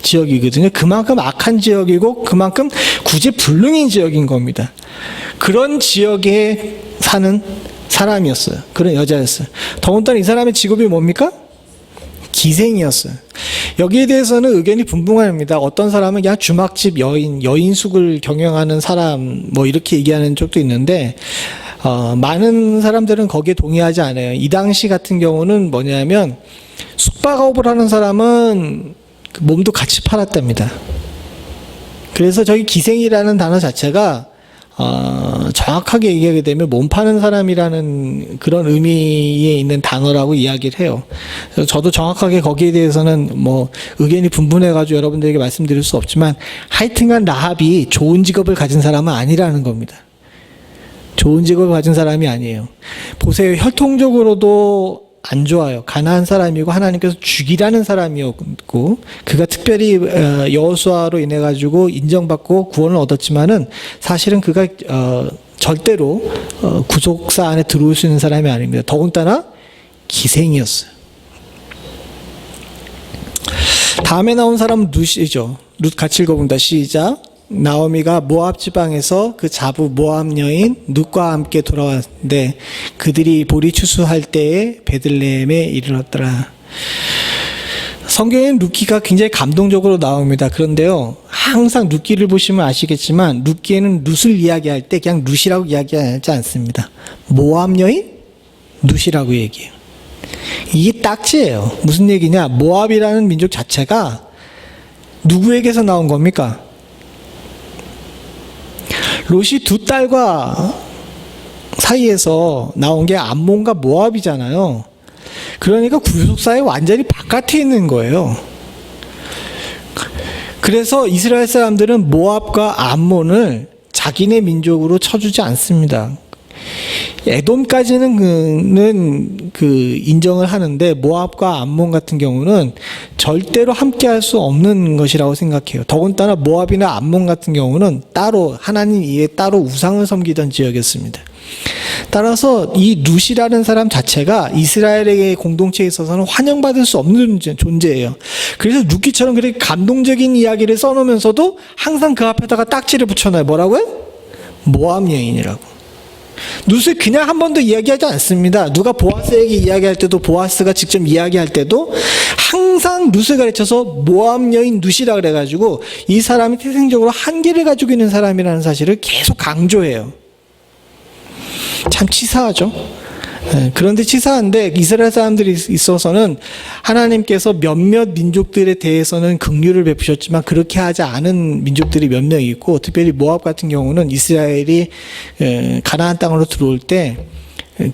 지역이거든요. 그만큼 악한 지역이고 그만큼 구제불능인 지역인 겁니다. 그런 지역에 사는 사람이었어요. 그런 여자였어요. 더군다나 이 사람의 직업이 뭡니까? 기생이었어요. 여기에 대해서는 의견이 분분합니다. 어떤 사람은 그냥 주막집 여인숙을 경영하는 사람 뭐 이렇게 얘기하는 쪽도 있는데, 많은 사람들은 거기에 동의하지 않아요. 이 당시 같은 경우는 뭐냐면 숙박업을 하는 사람은 몸도 같이 팔았답니다. 그래서 저기 기생이라는 단어 자체가 정확하게 얘기하게 되면 몸 파는 사람이라는 그런 의미에 있는 단어라고 이야기를 해요. 그래서 저도 정확하게 거기에 대해서는 뭐 의견이 분분해가지고 여러분들에게 말씀드릴 수 없지만, 하여튼간 라합이 좋은 직업을 가진 사람은 아니라는 겁니다. 좋은 직업을 가진 사람이 아니에요. 보세요. 혈통적으로도 안 좋아요. 가난한 사람이고 하나님께서 죽이라는 사람이었고, 그가 특별히 여호수아로 인해 가지고 인정받고 구원을 얻었지만은 사실은 그가 절대로 구속사 안에 들어올 수 있는 사람이 아닙니다. 더군다나 기생이었어요. 다음에 나온 사람은 룻이죠. 룻 같이 읽어봅니다. 시작. 나오미가 모압 지방에서 그 자부 모압 여인 룻과 함께 돌아왔는데 그들이 보리 추수할 때에 베들레헴에 이르렀더라. 성경에는 룻기가 굉장히 감동적으로 나옵니다. 그런데요, 항상 룻기를 보시면 아시겠지만 룻기에는 룻을 이야기할 때 그냥 룻이라고 이야기하지 않습니다. 모압 여인 룻이라고 얘기해요. 이게 딱지예요. 무슨 얘기냐? 모압이라는 민족 자체가 누구에게서 나온 겁니까? 롯이 두 딸과 사이에서 나온 게 암몬과 모압이잖아요. 그러니까 구속사의 완전히 바깥에 있는 거예요. 그래서 이스라엘 사람들은 모압과 암몬을 자기네 민족으로 쳐주지 않습니다. 에돔까지는 인정을 하는데 모압과 암몬 같은 경우는 절대로 함께할 수 없는 것이라고 생각해요. 더군다나 모압이나 암몬 같은 경우는 따로 하나님 이외에 따로 우상을 섬기던 지역이었습니다. 따라서 이 룻이라는 사람 자체가 이스라엘의 공동체에 있어서는 환영받을 수 없는 존재예요. 그래서 룻기처럼 그렇게 감동적인 이야기를 써놓으면서도 항상 그 앞에다가 딱지를 붙여놔요. 뭐라고요? 모압 여인이라고. 룻을 그냥 한 번도 이야기하지 않습니다. 누가 보아스에게 이야기할 때도, 보아스가 직접 이야기할 때도 항상 룻을 가르쳐서 모압 여인 룻이라 그래가지고 이 사람이 태생적으로 한계를 가지고 있는 사람이라는 사실을 계속 강조해요. 참 치사하죠. 그런데 치사한데 이스라엘 사람들이 있어서는 하나님께서 몇몇 민족들에 대해서는 긍휼을 베푸셨지만 그렇게 하지 않은 민족들이 몇 명 있고, 특별히 모압 같은 경우는 이스라엘이 가나안 땅으로 들어올 때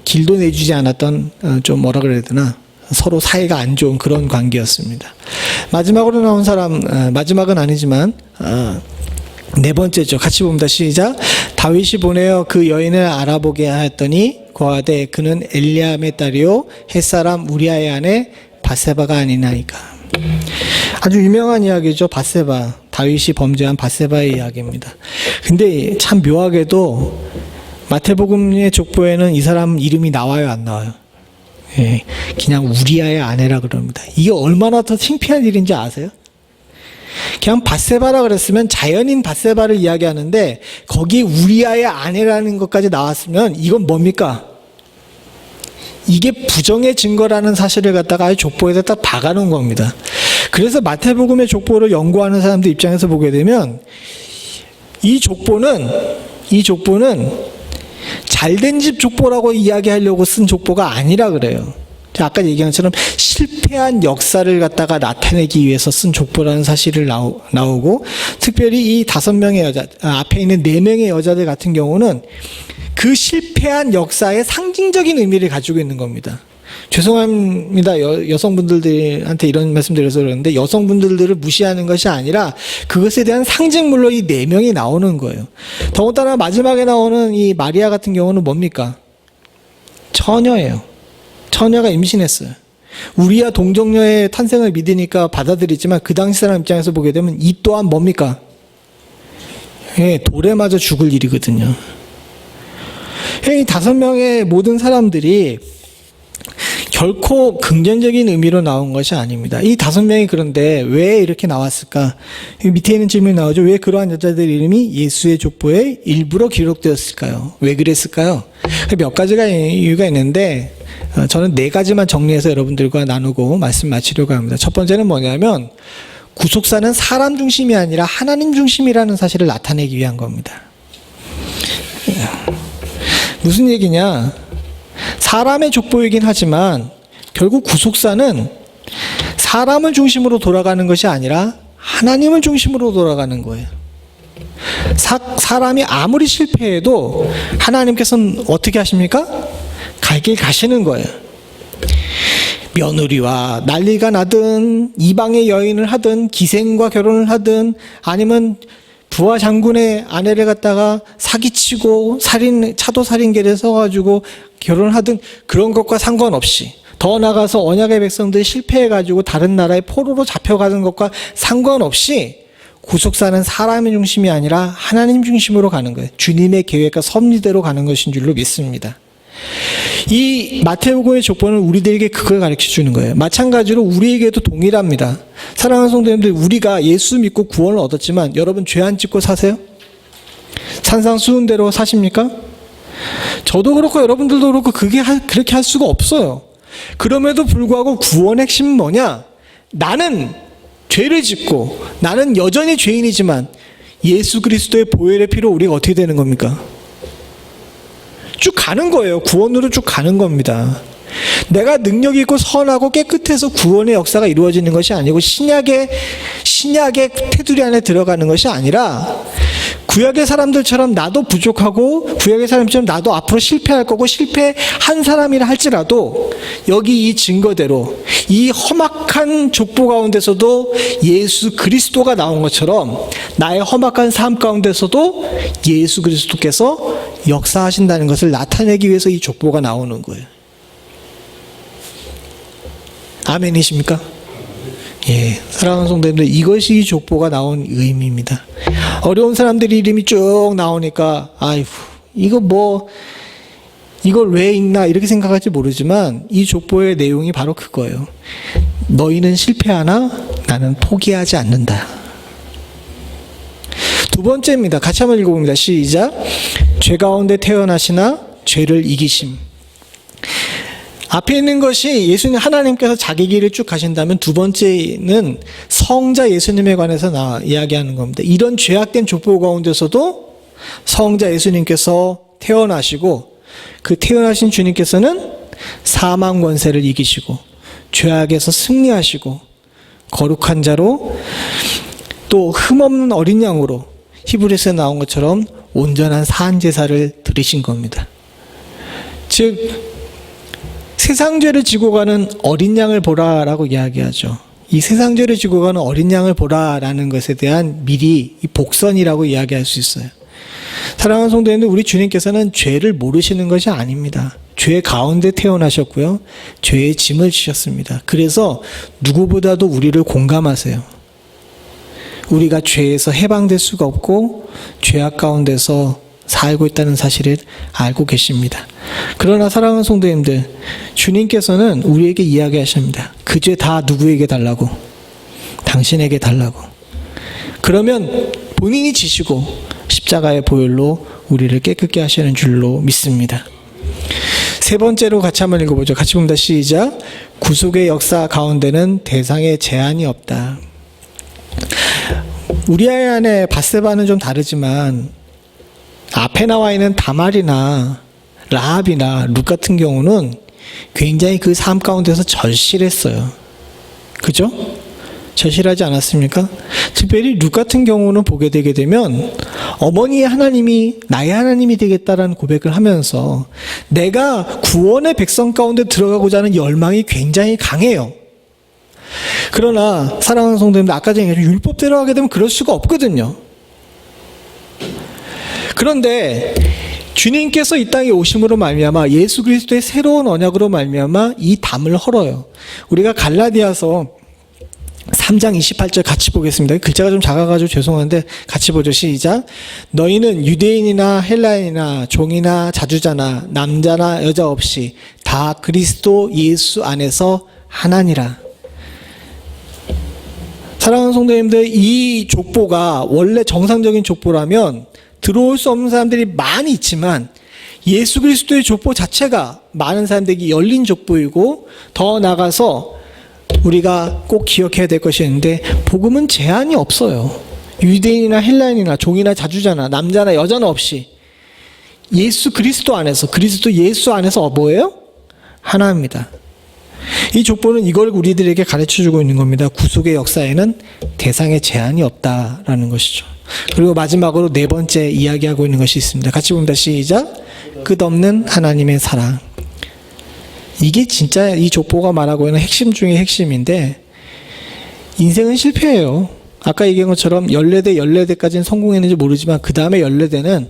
길도 내주지 않았던, 좀 뭐라 그래야 되나, 서로 사이가 안 좋은 그런 관계였습니다. 마지막으로 나온 사람, 마지막은 아니지만 네 번째죠. 같이 봅니다. 시작. 다윗이 보내어 그 여인을 알아보게 하였더니 고하되 그는 엘리암의 딸이요 햇사람 우리아의 아내 밧세바가 아니나이까. 아주 유명한 이야기죠. 밧세바. 다윗이 범죄한 밧세바의 이야기입니다. 근데 참 묘하게도 마태복음의 족보에는 이 사람 이름이 나와요, 안 나와요? 예, 그냥 우리아의 아내라 그럽니다. 이게 얼마나 더 창피한 일인지 아세요? 그냥 밧세바라 그랬으면 자연인 밧세바를 이야기하는데 거기에 우리아의 아내라는 것까지 나왔으면 이건 뭡니까? 이게 부정의 증거라는 사실을 갖다가 아예 족보에다 딱 박아놓은 겁니다. 그래서 마태복음의 족보를 연구하는 사람들 입장에서 보게 되면 이 족보는 잘된 집 족보라고 이야기하려고 쓴 족보가 아니라 그래요. 아까 얘기한 것처럼 실패한 역사를 갖다가 나타내기 위해서 쓴 족보라는 사실을 나오고, 특별히 이 5명의 여자, 앞에 있는 4명의 여자들 같은 경우는 그 실패한 역사의 상징적인 의미를 가지고 있는 겁니다. 죄송합니다. 여성분들한테 이런 말씀 드려서 그러는데 여성분들을 무시하는 것이 아니라 그것에 대한 상징물로 이 4명이 나오는 거예요. 더군다나 마지막에 나오는 이 마리아 같은 경우는 뭡니까? 처녀예요. 처녀가 임신했어요. 우리야 동정녀의 탄생을 믿으니까 받아들이지만 그 당시 사람 입장에서 보게 되면 이 또한 뭡니까? 예, 돌에 맞아 죽을 일이거든요. 이 5명의 모든 사람들이 결코 긍정적인 의미로 나온 것이 아닙니다. 이 5명이 그런데 왜 이렇게 나왔을까? 밑에 있는 질문이 나오죠. 왜 그러한 여자들 이름이 예수의 족보에 일부러 기록되었을까요? 왜 그랬을까요? 몇 가지가 이유가 있는데 저는 4가지만 정리해서 여러분들과 나누고 말씀 마치려고 합니다. 첫 번째는 뭐냐면 구속사는 사람 중심이 아니라 하나님 중심이라는 사실을 나타내기 위한 겁니다. 무슨 얘기냐? 사람의 족보이긴 하지만 결국 구속사는 사람을 중심으로 돌아가는 것이 아니라 하나님을 중심으로 돌아가는 거예요. 사람이 아무리 실패해도 하나님께서는 어떻게 하십니까? 갈 길 가시는 거예요. 며느리와 난리가 나든 이방의 여인을 하든 기생과 결혼을 하든 아니면 부하 장군의 아내를 갖다가 사기치고 차도 살인계를 써가지고 결혼을 하든 그런 것과 상관없이, 더 나아가서 언약의 백성들이 실패해가지고 다른 나라의 포로로 잡혀가는 것과 상관없이 구속사는 사람의 중심이 아니라 하나님 중심으로 가는 거예요. 주님의 계획과 섭리대로 가는 것인 줄로 믿습니다. 이 마태복음의 족보는 우리들에게 그걸 가르쳐 주는 거예요. 마찬가지로 우리에게도 동일합니다. 사랑하는 성도님들, 우리가 예수 믿고 구원을 얻었지만 여러분 죄 안 짓고 사세요? 산상수훈대로 사십니까? 저도 그렇고 여러분들도 그렇고 그렇게 할 수가 없어요. 그럼에도 불구하고 구원의 핵심은 뭐냐? 나는 죄를 짓고 나는 여전히 죄인이지만 예수 그리스도의 보혈의 피로 우리가 어떻게 되는 겁니까? 쭉 가는 거예요. 구원으로 쭉 가는 겁니다. 내가 능력 있고 선하고 깨끗해서 구원의 역사가 이루어지는 것이 아니고 신약의 테두리 안에 들어가는 것이 아니라 구약의 사람들처럼 나도 부족하고 구약의 사람처럼 나도 앞으로 실패할 거고 실패한 사람이라 할지라도 여기 이 증거대로 이 험악한 족보 가운데서도 예수 그리스도가 나온 것처럼 나의 험악한 삶 가운데서도 예수 그리스도께서 역사하신다는 것을 나타내기 위해서 이 족보가 나오는 거예요. 아멘이십니까? 예, 사랑하는 성도님들, 이것이 이 족보가 나온 의미입니다. 어려운 사람들이 이름이 쭉 나오니까 아이고 이걸 왜 읽나 이렇게 생각할지 모르지만 이 족보의 내용이 바로 그거예요. 너희는 실패하나 나는 포기하지 않는다. 두 번째입니다. 같이 한번 읽어봅니다. 시작. 죄 가운데 태어나시나 죄를 이기심. 앞에 있는 것이 예수님 하나님께서 자기 길을 쭉 가신다면 두 번째는 성자 예수님에 관해서 이야기하는 겁니다. 이런 죄악된 족보 가운데서도 성자 예수님께서 태어나시고 그 태어나신 주님께서는 사망 권세를 이기시고 죄악에서 승리하시고 거룩한 자로 또 흠없는 어린 양으로 히브리서에 나온 것처럼 온전한 사한제사를 드리신 겁니다. 즉 세상 죄를 지고 가는 어린 양을 보라라고 이야기하죠. 이 세상 죄를 지고 가는 어린 양을 보라라는 것에 대한 미리 복선이라고 이야기할 수 있어요. 사랑하는 성도님들, 우리 주님께서는 죄를 모르시는 것이 아닙니다. 죄 가운데 태어나셨고요. 죄의 짐을 지셨습니다. 그래서 누구보다도 우리를 공감하세요. 우리가 죄에서 해방될 수가 없고 죄악 가운데서 살고 있다는 사실을 알고 계십니다. 그러나 사랑하는 성도님들, 주님께서는 우리에게 이야기하십니다. 그 죄 다 누구에게 달라고? 당신에게 달라고. 그러면 본인이 지시고 십자가의 보혈로 우리를 깨끗게 하시는 줄로 믿습니다. 세 번째로 같이 한번 읽어보죠. 같이 봅니다. 시작. 구속의 역사 가운데는 대상의 제한이 없다. 우리아의 아내 밧세바는 좀 다르지만 앞에 나와 있는 다말이나 라합이나 룻 같은 경우는 굉장히 그 삶 가운데서 절실했어요. 그죠? 절실하지 않았습니까? 특별히 룻 같은 경우는 보게 되게 되면 어머니의 하나님이 나의 하나님이 되겠다라는 고백을 하면서 내가 구원의 백성 가운데 들어가고자 하는 열망이 굉장히 강해요. 그러나 사랑하는 성도님들, 아까 전에 율법대로 하게 되면 그럴 수가 없거든요. 그런데 주님께서 이 땅에 오심으로 말미암아 예수 그리스도의 새로운 언약으로 말미암아 이 담을 헐어요. 우리가 갈라디아서 3장 28절 같이 보겠습니다. 글자가 좀 작아가지고 죄송한데 같이 보죠. 시작. 너희는 유대인이나 헬라인이나 종이나 자주자나 남자나 여자 없이 다 그리스도 예수 안에서 하나니라. 사랑하는 성도님들, 이 족보가 원래 정상적인 족보라면 들어올 수 없는 사람들이 많이 있지만 예수 그리스도의 족보 자체가 많은 사람들에게 열린 족보이고, 더 나아가서 우리가 꼭 기억해야 될 것이 있는데 복음은 제한이 없어요. 유대인이나 헬라인이나 종이나 자주자나 남자나 여자나 없이 예수 그리스도 안에서, 그리스도 예수 안에서 뭐예요? 하나입니다. 이 족보는 이걸 우리들에게 가르쳐주고 있는 겁니다. 구속의 역사에는 대상의 제한이 없다라는 것이죠. 그리고 마지막으로 네 번째 이야기하고 있는 것이 있습니다. 같이 봅니다. 시작. 끝없는 하나님의 사랑. 이게 진짜 이 족보가 말하고 있는 핵심 중의 핵심인데, 인생은 실패예요. 아까 얘기한 것처럼 14대까지는 성공했는지 모르지만 그 다음에 14대는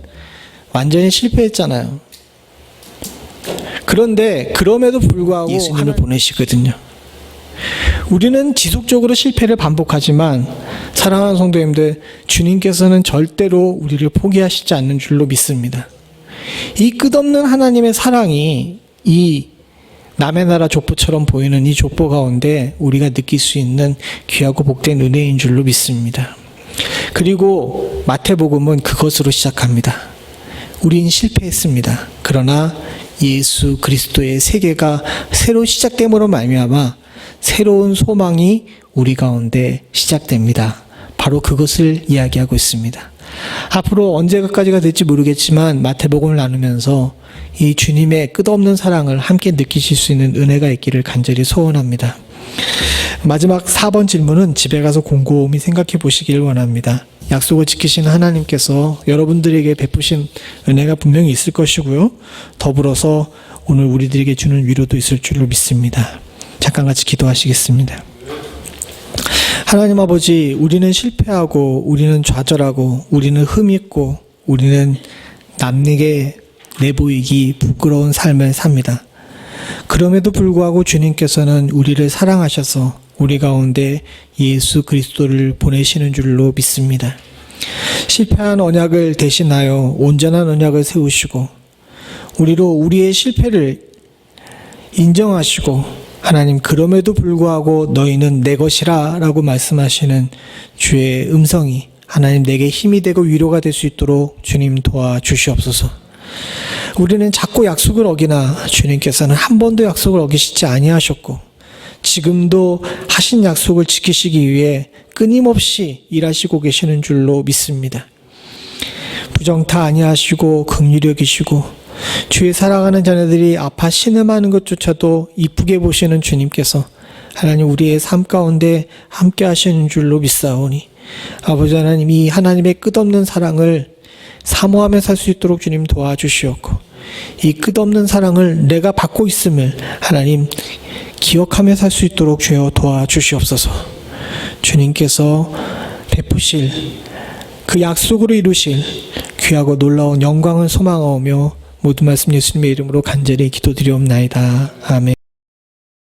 완전히 실패했잖아요. 그런데 그럼에도 불구하고 예수님을 보내시거든요. 우리는 지속적으로 실패를 반복하지만 사랑하는 성도님들, 주님께서는 절대로 우리를 포기하시지 않는 줄로 믿습니다. 이 끝없는 하나님의 사랑이 이 남의 나라 족보처럼 보이는 이 족보 가운데 우리가 느낄 수 있는 귀하고 복된 은혜인 줄로 믿습니다. 그리고 마태복음은 그것으로 시작합니다. 우린 실패했습니다. 그러나 예수 그리스도의 세계가 새로 시작됨으로 말미암아 새로운 소망이 우리 가운데 시작됩니다. 바로 그것을 이야기하고 있습니다. 앞으로 언제까지가 될지 모르겠지만 마태복음을 나누면서 이 주님의 끝없는 사랑을 함께 느끼실 수 있는 은혜가 있기를 간절히 소원합니다. 마지막 4번 질문은 집에 가서 곰곰이 생각해 보시길 원합니다. 약속을 지키신 하나님께서 여러분들에게 베푸신 은혜가 분명히 있을 것이고요. 더불어서 오늘 우리들에게 주는 위로도 있을 줄로 믿습니다. 잠깐 같이 기도하시겠습니다. 하나님 아버지, 우리는 실패하고 우리는 좌절하고 우리는 흠있고 우리는 남에게 내보이기 부끄러운 삶을 삽니다. 그럼에도 불구하고 주님께서는 우리를 사랑하셔서 우리 가운데 예수 그리스도를 보내시는 줄로 믿습니다. 실패한 언약을 대신하여 온전한 언약을 세우시고 우리로 우리의 실패를 인정하시고 하나님, 그럼에도 불구하고 너희는 내 것이라 라고 말씀하시는 주의 음성이 하나님 내게 힘이 되고 위로가 될 수 있도록 주님 도와주시옵소서. 우리는 자꾸 약속을 어기나 주님께서는 한 번도 약속을 어기시지 아니하셨고 지금도 하신 약속을 지키시기 위해 끊임없이 일하시고 계시는 줄로 믿습니다. 부정타 아니하시고 긍휼히 여기시고 주의 사랑하는 자녀들이 아파 신음하는 것조차도 이쁘게 보시는 주님께서 하나님 우리의 삶 가운데 함께 하시는 줄로 믿사오니 아버지 하나님, 이 하나님의 끝없는 사랑을 사모하며 살 수 있도록 주님 도와주시옵고 이 끝없는 사랑을 내가 받고 있음을 하나님 기억하며 살 수 있도록 주여 도와주시옵소서. 주님께서 베푸실 그 약속으로 이루실 귀하고 놀라운 영광을 소망하오며 모든 말씀 예수님의 이름으로 간절히 기도드리옵나이다. 아멘.